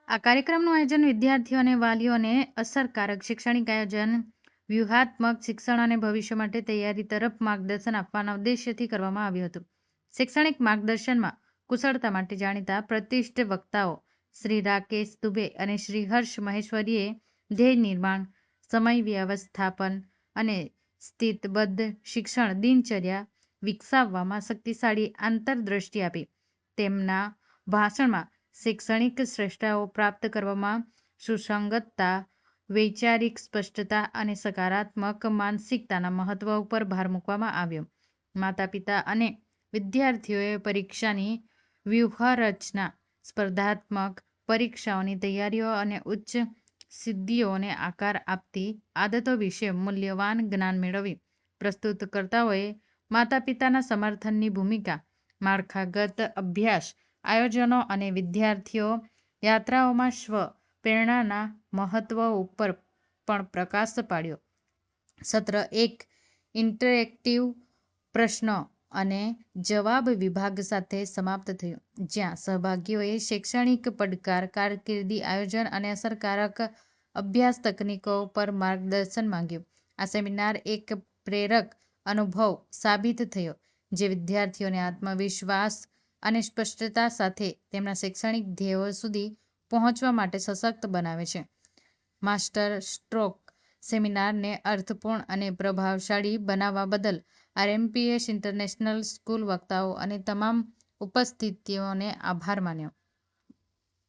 આ કાર્યક્રમનું આયોજન વિદ્યાર્થીઓ અને વાલીઓને અસરકારક શૈક્ષણિક આયોજન, વ્યૂહાત્મક શિક્ષણ અને ભવિષ્ય માટે તૈયારી તરફ માર્ગદર્શન આપવાના ઉદ્દેશ્યથી કરવામાં આવ્યું હતું. શૈક્ષણિક માર્ગદર્શનમાં કુશળતા માટે જાણીતા પ્રતિષ્ઠિત વક્તાઓ શ્રી રાકેશ દુબે અને શ્રી હર્ષ મહેશ્વરીએ ધ્યેય નિર્માણ, સમય વ્યવસ્થાપન અને સ્થિતબદ્ધ શિક્ષણ દિનચર્યા વિકસાવવામાં શક્તિશાળી આંતરદૃષ્ટિ આપી. તેમના ભાષણમાં શૈક્ષણિક શ્રેષ્ઠતાઓ પ્રાપ્ત કરવામાં સુસંગતતા, વૈચારિક સ્પષ્ટતા અને સકારાત્મક માનસિકતાના મહત્વ ઉપર ભાર મૂકવામાં આવ્યો. માતા-પિતા અને વિદ્યાર્થીઓએ પરીક્ષાની વ્યૂહરચના, સ્પર્ધાત્મક પરીક્ષાઓની તૈયારીઓ અને ઉચ્ચ સિદ્ધિઓને આકાર આપતી આદતો વિશે મૂલ્યવાન જ્ઞાન મેળવ્યું. પ્રસ્તુતકર્તાઓએ માતા-પિતાના સમર્થનની ભૂમિકા, માળખાગત અભ્યાસ આયોજનો અને વિદ્યાર્થીઓ યાત્રાઓમાં સ્વ-પ્રેરણાના મહત્વ ઉપર પણ પ્રકાશ પાડ્યો. સત્ર 1 ઇન્ટરેક્ટિવ પ્રશ્નો અને જવાબ વિભાગ સાથે સમાપ્ત થયું, જ્યાં સહભાગીઓએ શૈક્ષણિક પડકાર, કારકિર્દી આયોજન અને અસરકારક અભ્યાસ તકનીકો પર માર્ગદર્શન માંગ્યું. આ સેમિનાર એક પ્રેરક અનુભવ સાબિત થયો, જે વિદ્યાર્થીઓને આત્મવિશ્વાસ અને સ્પષ્ટતા સાથે તેમના શૈક્ષણિક ધ્યેયો સુધી પહોંચવા માટે સશક્ત બનાવે છે. માસ્ટર સ્ટ્રોક સેમિનારને અર્થપૂર્ણ અને પ્રભાવશાળી બનાવવા બદલ આરએમપીએસ ઇન્ટરનેશનલ સ્કૂલ વક્તાઓ અને તમામ ઉપસ્થિતોનો આભાર માન્યો.